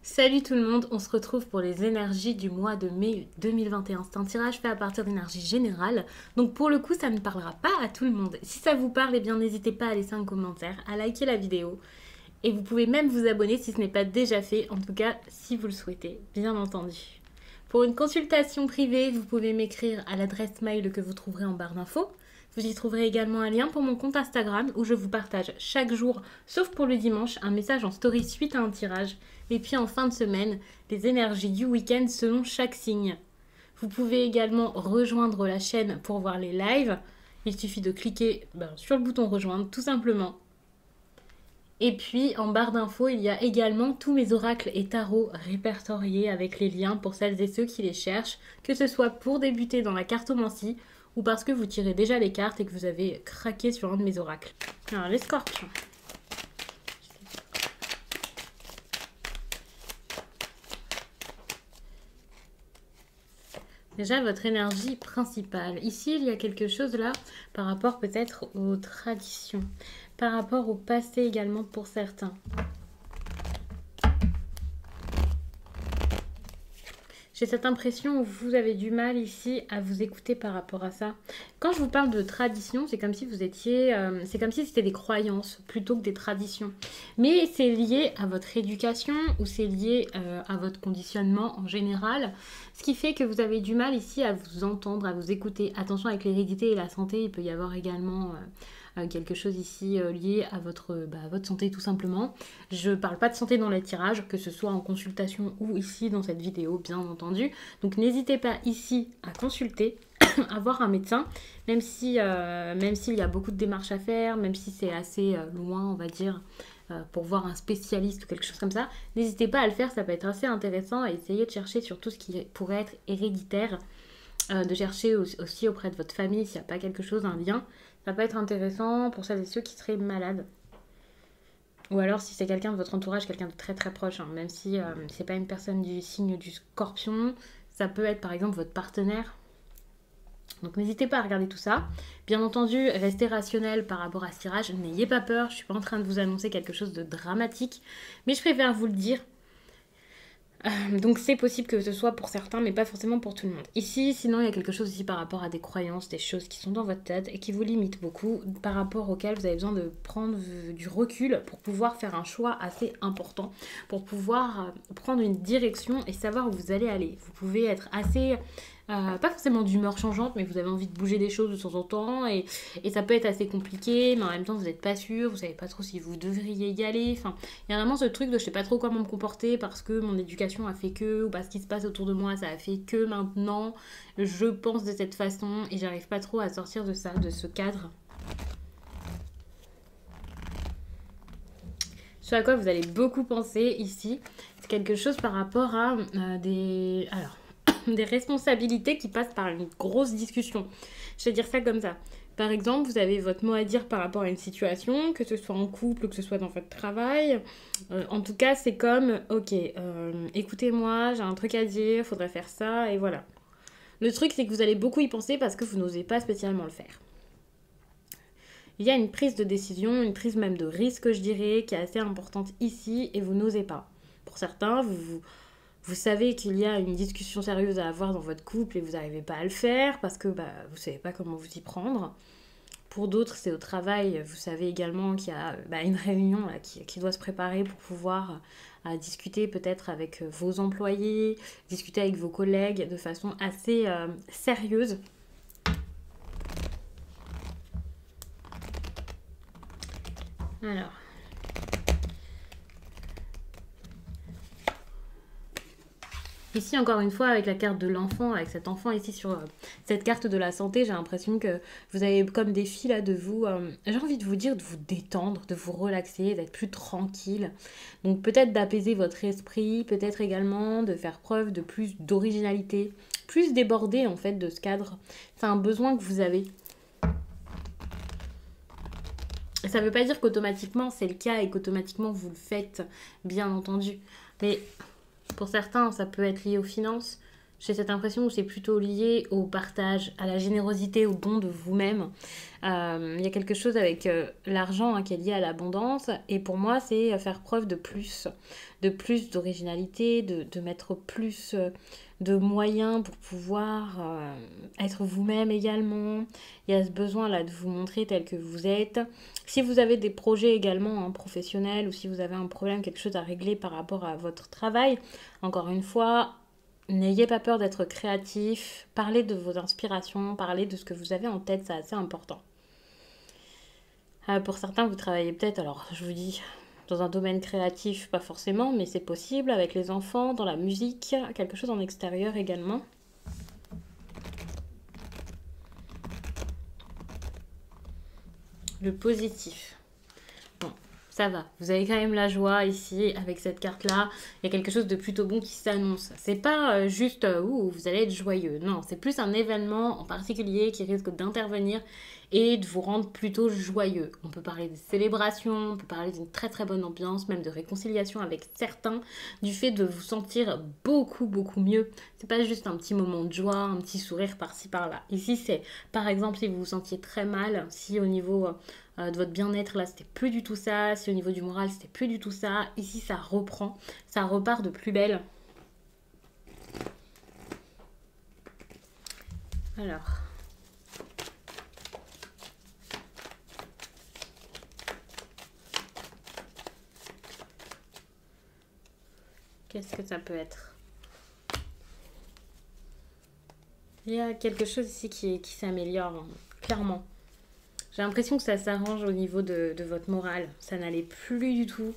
Salut tout le monde, on se retrouve pour les énergies du mois de mai 2021. C'est un tirage fait à partir d'énergie générale, donc pour le coup ça ne parlera pas à tout le monde. Si ça vous parle, eh bien n'hésitez pas à laisser un commentaire, à liker la vidéo, et vous pouvez même vous abonner si ce n'est pas déjà fait, en tout cas si vous le souhaitez, bien entendu. Pour une consultation privée, vous pouvez m'écrire à l'adresse mail que vous trouverez en barre d'infos. Vous y trouverez également un lien pour mon compte Instagram où je vous partage chaque jour, sauf pour le dimanche, un message en story suite à un tirage. Et puis en fin de semaine, les énergies du week-end selon chaque signe. Vous pouvez également rejoindre la chaîne pour voir les lives. Il suffit de cliquer sur le bouton rejoindre tout simplement. Et puis en barre d'infos, il y a également tous mes oracles et tarots répertoriés avec les liens pour celles et ceux qui les cherchent, que ce soit pour débuter dans la cartomancie ou parce que vous tirez déjà les cartes et que vous avez craqué sur un de mes oracles. Alors les scorpions. Déjà votre énergie principale. Ici il y a quelque chose là par rapport peut-être aux traditions, par rapport au passé également pour certains. J'ai cette impression où vous avez du mal ici à vous écouter par rapport à ça. Quand je vous parle de tradition, c'est comme si vous étiez... c'est comme si c'était des croyances plutôt que des traditions. Mais c'est lié à votre éducation ou c'est lié à votre conditionnement en général. Ce qui fait que vous avez du mal ici à vous entendre, à vous écouter. Attention avec l'hérédité et la santé, il peut y avoir également... quelque chose ici lié à votre santé tout simplement. Je parle pas de santé dans les tirages, que ce soit en consultation ou ici dans cette vidéo bien entendu. Donc n'hésitez pas ici à consulter, à voir un médecin, même s'il y a beaucoup de démarches à faire, même si c'est assez loin on va dire, pour voir un spécialiste ou quelque chose comme ça. N'hésitez pas à le faire, ça peut être assez intéressant et essayez de chercher sur tout ce qui pourrait être héréditaire. De chercher aussi auprès de votre famille s'il n'y a pas quelque chose, un lien. Ça peut être intéressant pour celles et ceux qui seraient malades. Ou alors si c'est quelqu'un de votre entourage, quelqu'un de très très proche, hein, même si c'est pas une personne du signe du scorpion, ça peut être par exemple votre partenaire. Donc n'hésitez pas à regarder tout ça. Bien entendu, restez rationnel par rapport à ce tirage. N'ayez pas peur, je ne suis pas en train de vous annoncer quelque chose de dramatique. Mais je préfère vous le dire. Donc c'est possible que ce soit pour certains, mais pas forcément pour tout le monde. Ici, sinon, il y a quelque chose ici par rapport à des croyances, des choses qui sont dans votre tête et qui vous limitent beaucoup, par rapport auxquelles vous avez besoin de prendre du recul pour pouvoir faire un choix assez important, pour pouvoir prendre une direction et savoir où vous allez aller. Vous pouvez être assez... pas forcément d'humeur changeante, mais vous avez envie de bouger des choses de temps en temps et ça peut être assez compliqué, mais en même temps vous n'êtes pas sûr, vous savez pas trop si vous devriez y aller. Enfin, il y a vraiment ce truc de je sais pas trop comment me comporter parce que mon éducation a fait que, ou parce qu'il se passe autour de moi ça a fait que maintenant je pense de cette façon et j'arrive pas trop à sortir de ça, de ce cadre. Ce à quoi vous allez beaucoup penser ici, c'est quelque chose par rapport à des responsabilités qui passent par une grosse discussion. Je vais dire ça comme ça. Par exemple, vous avez votre mot à dire par rapport à une situation, que ce soit en couple ou que ce soit dans votre travail. En tout cas, c'est comme, ok, écoutez-moi, j'ai un truc à dire, faudrait faire ça, et voilà. Le truc, c'est que vous allez beaucoup y penser parce que vous n'osez pas spécialement le faire. Il y a une prise de décision, une prise même de risque, je dirais, qui est assez importante ici, et vous n'osez pas. Pour certains, vous savez qu'il y a une discussion sérieuse à avoir dans votre couple et vous n'arrivez pas à le faire parce que vous ne savez pas comment vous y prendre. Pour d'autres, c'est au travail. Vous savez également qu'il y a une réunion là, qui doit se préparer pour pouvoir discuter peut-être avec vos employés, discuter avec vos collègues de façon assez sérieuse. Alors... Ici, encore une fois, avec la carte de l'enfant, avec cet enfant ici sur cette carte de la santé, j'ai l'impression que vous avez comme défi là de vous... j'ai envie de vous dire de vous détendre, de vous relaxer, d'être plus tranquille. Donc peut-être d'apaiser votre esprit, peut-être également de faire preuve de plus d'originalité, plus déborder en fait de ce cadre. C'est un besoin que vous avez. Ça ne veut pas dire qu'automatiquement c'est le cas et qu'automatiquement vous le faites, bien entendu. Mais... Pour certains, ça peut être lié aux finances. J'ai cette impression où c'est plutôt lié au partage, à la générosité, au don de vous-même. Il y a quelque chose avec l'argent qui est lié à l'abondance. Et pour moi, c'est faire preuve de plus d'originalité, de mettre plus de moyens pour pouvoir être vous-même également. Il y a ce besoin-là de vous montrer tel que vous êtes. Si vous avez des projets également professionnels ou si vous avez un problème, quelque chose à régler par rapport à votre travail, encore une fois, n'ayez pas peur d'être créatif, parlez de vos inspirations, parlez de ce que vous avez en tête, c'est assez important. Pour certains, vous travaillez peut-être, alors je vous dis, dans un domaine créatif, pas forcément, mais c'est possible, avec les enfants, dans la musique, quelque chose en extérieur également. Le positif. Bon, ça va. Vous avez quand même la joie ici avec cette carte-là. Il y a quelque chose de plutôt bon qui s'annonce. C'est pas juste ouh, vous allez être joyeux. Non, c'est plus un événement en particulier qui risque d'intervenir et de vous rendre plutôt joyeux. On peut parler de célébration, on peut parler d'une très très bonne ambiance, même de réconciliation avec certains, du fait de vous sentir beaucoup beaucoup mieux. C'est pas juste un petit moment de joie, un petit sourire par-ci par-là. Ici, c'est par exemple si vous vous sentiez très mal, si au niveau de votre bien-être, là, c'était plus du tout ça. Si au niveau du moral, c'était plus du tout ça. Ici, ça reprend. Ça repart de plus belle. Alors. Qu'est-ce que ça peut être? Il y a quelque chose ici qui s'améliore, hein, clairement. J'ai l'impression que ça s'arrange au niveau de votre morale. Ça n'allait plus du tout.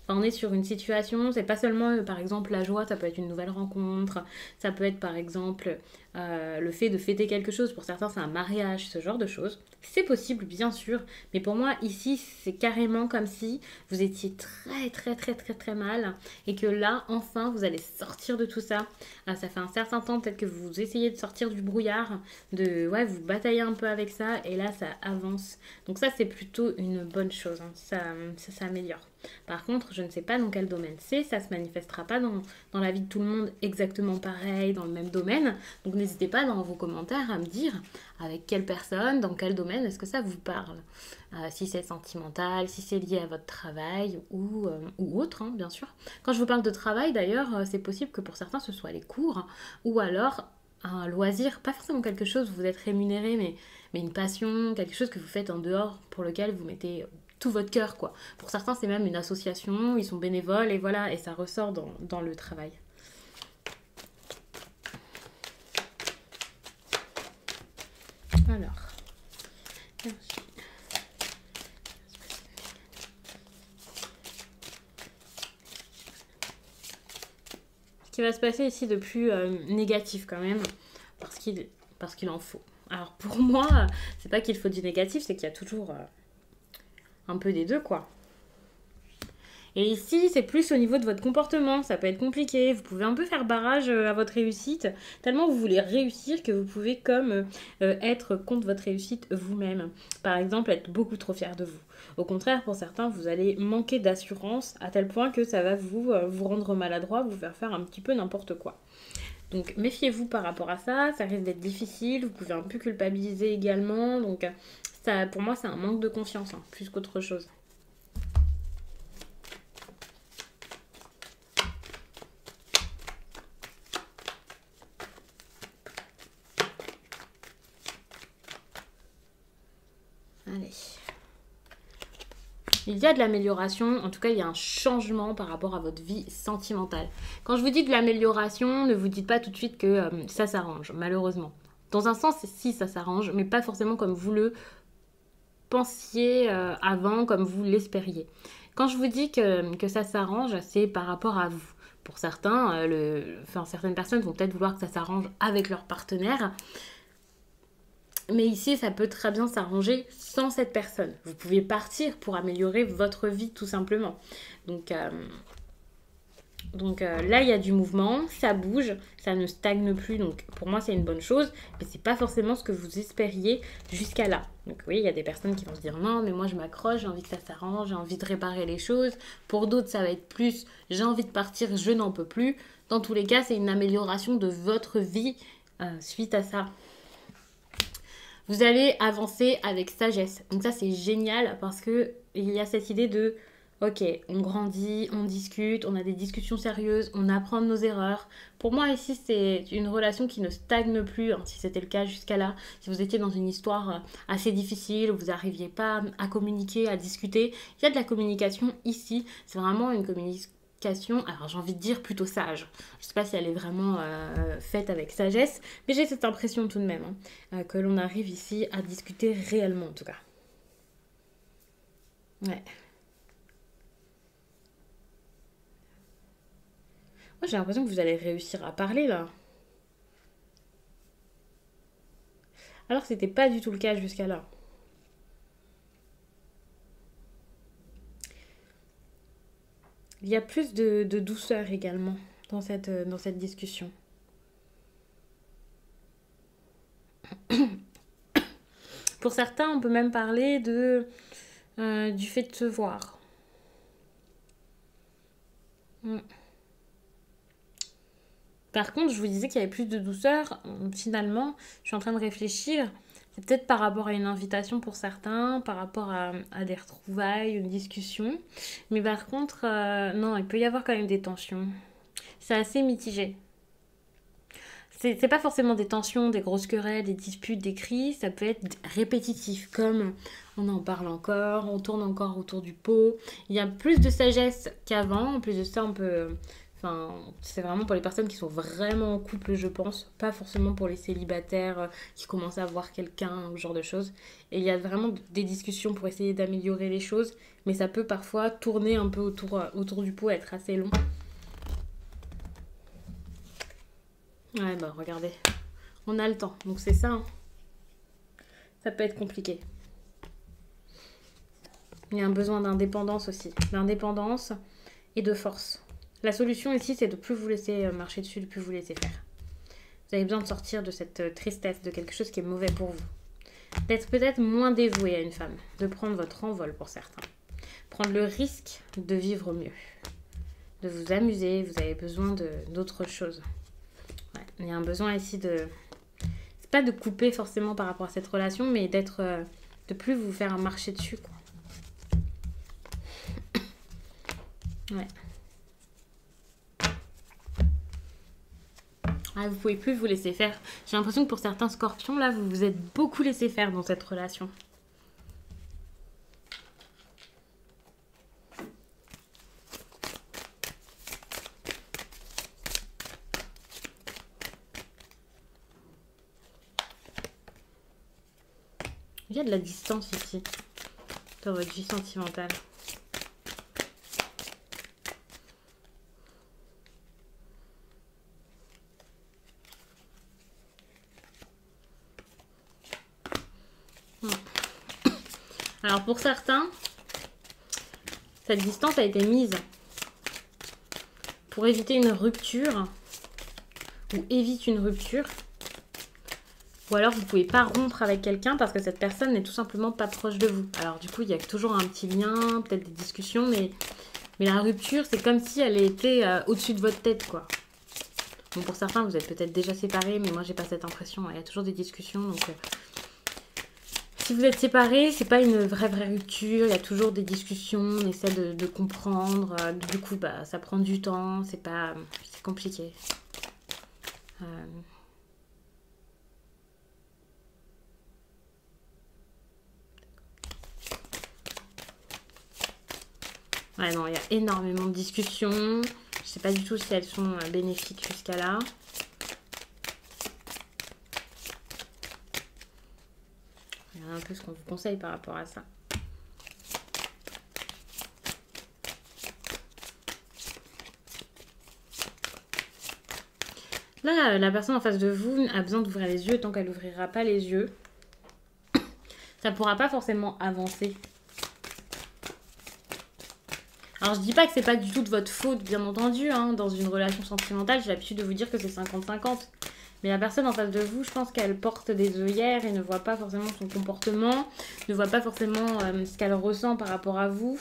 Enfin, on est sur une situation, c'est pas seulement par exemple la joie, ça peut être une nouvelle rencontre, ça peut être par exemple le fait de fêter quelque chose. Pour certains, c'est un mariage, ce genre de choses. C'est possible, bien sûr, mais pour moi, ici, c'est carrément comme si vous étiez très, très, très, très, très mal et que là, enfin, vous allez sortir de tout ça. Ça fait un certain temps, peut-être que vous essayez de sortir du brouillard, ouais, vous bataillez un peu avec ça et là, ça avance. Donc, ça, c'est plutôt une bonne chose, hein. Ça s'améliore. Par contre, je ne sais pas dans quel domaine c'est, ça se manifestera pas dans la vie de tout le monde exactement pareil, dans le même domaine. Donc n'hésitez pas dans vos commentaires à me dire avec quelle personne, dans quel domaine est-ce que ça vous parle. Si c'est sentimental, si c'est lié à votre travail ou autre, hein, bien sûr. Quand je vous parle de travail d'ailleurs, c'est possible que pour certains ce soit les cours ou alors un loisir, pas forcément quelque chose où vous êtes rémunéré, mais une passion, quelque chose que vous faites en dehors pour lequel vous mettez tout votre cœur, quoi. Pour certains, c'est même une association, ils sont bénévoles et voilà, et ça ressort dans le travail. Alors, ce qui va se passer ici de plus négatif quand même, parce qu'il en faut. Alors pour moi, c'est pas qu'il faut du négatif, c'est qu'il y a toujours un peu des deux, quoi. Et ici, c'est plus au niveau de votre comportement, ça peut être compliqué, vous pouvez un peu faire barrage à votre réussite, tellement vous voulez réussir que vous pouvez comme être contre votre réussite vous-même. Par exemple, être beaucoup trop fier de vous. Au contraire, pour certains, vous allez manquer d'assurance à tel point que ça va vous rendre maladroit, vous faire un petit peu n'importe quoi. Donc méfiez-vous par rapport à ça, ça risque d'être difficile, vous pouvez un peu culpabiliser également, donc ça, pour moi c'est un manque de confiance, hein, plus qu'autre chose. Allez. Il y a de l'amélioration, en tout cas il y a un changement par rapport à votre vie sentimentale. Quand je vous dis de l'amélioration, ne vous dites pas tout de suite que ça s'arrange, malheureusement. Dans un sens, si ça s'arrange, mais pas forcément comme vous le pensiez avant, comme vous l'espériez. Quand je vous dis que ça s'arrange, c'est par rapport à vous. Pour certains, certaines personnes vont peut-être vouloir que ça s'arrange avec leur partenaire. Mais ici, ça peut très bien s'arranger sans cette personne. Vous pouvez partir pour améliorer votre vie, tout simplement. Donc, Donc là, il y a du mouvement, ça bouge, ça ne stagne plus. Donc pour moi, c'est une bonne chose. Mais c'est pas forcément ce que vous espériez jusqu'à là. Donc oui, il y a des personnes qui vont se dire non, mais moi je m'accroche, j'ai envie que ça s'arrange, j'ai envie de réparer les choses. Pour d'autres, ça va être plus j'ai envie de partir, je n'en peux plus. Dans tous les cas, c'est une amélioration de votre vie suite à ça. Vous allez avancer avec sagesse. Donc ça, c'est génial parce que il y a cette idée de ok, on grandit, on discute, on a des discussions sérieuses, on apprend de nos erreurs. Pour moi, ici, c'est une relation qui ne stagne plus, hein, si c'était le cas jusqu'à là. Si vous étiez dans une histoire assez difficile, où vous n'arriviez pas à communiquer, à discuter, il y a de la communication ici. C'est vraiment une communication, alors j'ai envie de dire plutôt sage. Je ne sais pas si elle est vraiment faite avec sagesse, mais j'ai cette impression tout de même que l'on arrive ici à discuter réellement en tout cas. Ouais. Moi, j'ai l'impression que vous allez réussir à parler là. Alors que c'était pas du tout le cas jusqu'à là. Il y a plus de douceur également dans cette discussion. Pour certains, on peut même parler du fait de se voir. Mm. Par contre, je vous disais qu'il y avait plus de douceur. Finalement, je suis en train de réfléchir. C'est peut-être par rapport à une invitation pour certains, par rapport à des retrouvailles, une discussion. Mais par contre, non, il peut y avoir quand même des tensions. C'est assez mitigé. C'est pas forcément des tensions, des grosses querelles, des disputes, des cris. Ça peut être répétitif, comme on en parle encore, on tourne encore autour du pot. Il y a plus de sagesse qu'avant. En plus de ça, on peut... Enfin, c'est vraiment pour les personnes qui sont vraiment en couple, je pense. Pas forcément pour les célibataires qui commencent à voir quelqu'un, ce genre de choses. Et il y a vraiment des discussions pour essayer d'améliorer les choses. Mais ça peut parfois tourner un peu autour du pot, être assez long. Ouais, bah regardez. On a le temps, donc c'est ça. Hein. Ça peut être compliqué. Il y a un besoin d'indépendance aussi. D'indépendance et de force. La solution ici, c'est de ne plus vous laisser marcher dessus, de ne plus vous laisser faire. Vous avez besoin de sortir de cette tristesse, de quelque chose qui est mauvais pour vous. D'être peut-être moins dévoué à une femme, de prendre votre envol pour certains. Prendre le risque de vivre mieux, de vous amuser, vous avez besoin d'autre chose. Ouais, il y a un besoin ici de... C'est pas de couper forcément par rapport à cette relation, mais de plus vous faire marcher dessus, quoi. Ouais. Ah, vous pouvez plus vous laisser faire. J'ai l'impression que pour certains scorpions, là, vous vous êtes beaucoup laissé faire dans cette relation. Il y a de la distance ici, dans votre vie sentimentale. Alors pour certains, cette distance a été mise pour éviter une rupture ou évite une rupture. Ou alors vous ne pouvez pas rompre avec quelqu'un parce que cette personne n'est tout simplement pas proche de vous. Alors du coup, il y a toujours un petit lien, peut-être des discussions, mais la rupture, c'est comme si elle était au-dessus de votre tête, quoi. Bon, pour certains, vous êtes peut-être déjà séparés, mais moi, j'ai pas cette impression. Il y a toujours des discussions, donc... Si vous êtes séparés, c'est pas une vraie rupture, il y a toujours des discussions, on essaie de comprendre, du coup bah, ça prend du temps, c'est compliqué. Ouais non, il y a énormément de discussions, je sais pas du tout si elles sont bénéfiques jusqu'à là. Un peu ce qu'on vous conseille par rapport à ça. Là, la personne en face de vous a besoin d'ouvrir les yeux. Tant qu'elle n'ouvrira pas les yeux, ça ne pourra pas forcément avancer. Alors je dis pas que c'est pas du tout de votre faute, bien entendu, hein. Dans une relation sentimentale, j'ai l'habitude de vous dire que c'est 50-50. Mais la personne en face de vous, je pense qu'elle porte des œillères et ne voit pas forcément son comportement, ne voit pas forcément ce qu'elle ressent par rapport à vous.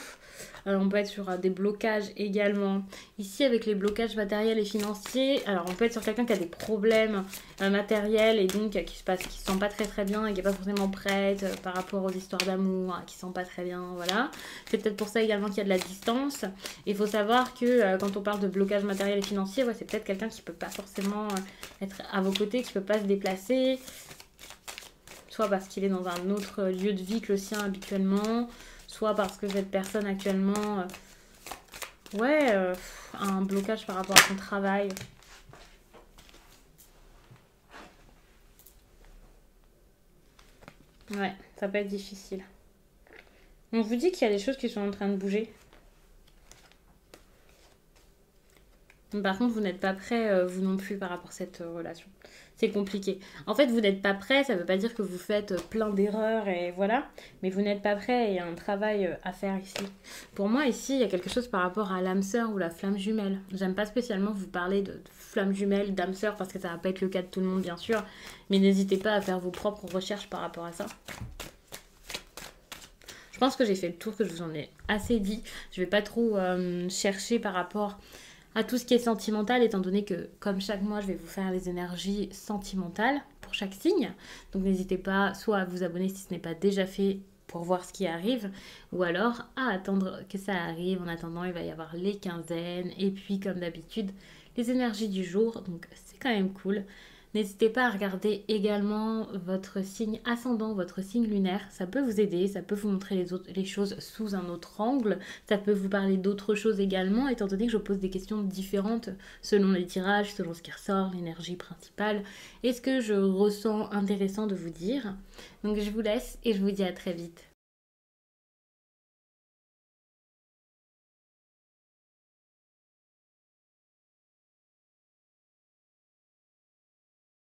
On peut être sur des blocages également. Ici, avec les blocages matériels et financiers, alors on peut être sur quelqu'un qui a des problèmes matériels et donc qui se sent pas très très bien et qui n'est pas forcément prête par rapport aux histoires d'amour, qui se sent pas très bien, voilà. C'est peut-être pour ça également qu'il y a de la distance. Il faut savoir que quand on parle de blocage matériel et financier, ouais, c'est peut-être quelqu'un qui peut pas forcément être à vos côtés, qui peut pas se déplacer, soit parce qu'il est dans un autre lieu de vie que le sien habituellement, soit parce que cette personne actuellement a un blocage par rapport à son travail. Ouais, ça peut être difficile. On vous dit qu'il y a des choses qui sont en train de bouger. Par contre, vous n'êtes pas prêt, vous non plus, par rapport à cette relation. C'est compliqué. En fait, vous n'êtes pas prêt, ça ne veut pas dire que vous faites plein d'erreurs et voilà. Mais vous n'êtes pas prêt et il y a un travail à faire ici. Pour moi, ici, il y a quelque chose par rapport à l'âme sœur ou la flamme jumelle. J'aime pas spécialement vous parler de flamme jumelle, d'âme sœur, parce que ça va pas être le cas de tout le monde, bien sûr. Mais n'hésitez pas à faire vos propres recherches par rapport à ça. Je pense que j'ai fait le tour, que je vous en ai assez dit. Je vais pas trop chercher par rapport à tout ce qui est sentimental, étant donné que, comme chaque mois, je vais vous faire les énergies sentimentales pour chaque signe. Donc n'hésitez pas soit à vous abonner si ce n'est pas déjà fait pour voir ce qui arrive, ou alors à attendre que ça arrive. En attendant, il va y avoir les quinzaines, et puis comme d'habitude, les énergies du jour. Donc c'est quand même cool. N'hésitez pas à regarder également votre signe ascendant, votre signe lunaire. Ça peut vous aider, ça peut vous montrer les choses sous un autre angle. Ça peut vous parler d'autres choses également, étant donné que je pose des questions différentes selon les tirages, selon ce qui ressort, l'énergie principale et ce que je ressens intéressant de vous dire. Donc je vous laisse et je vous dis à très vite.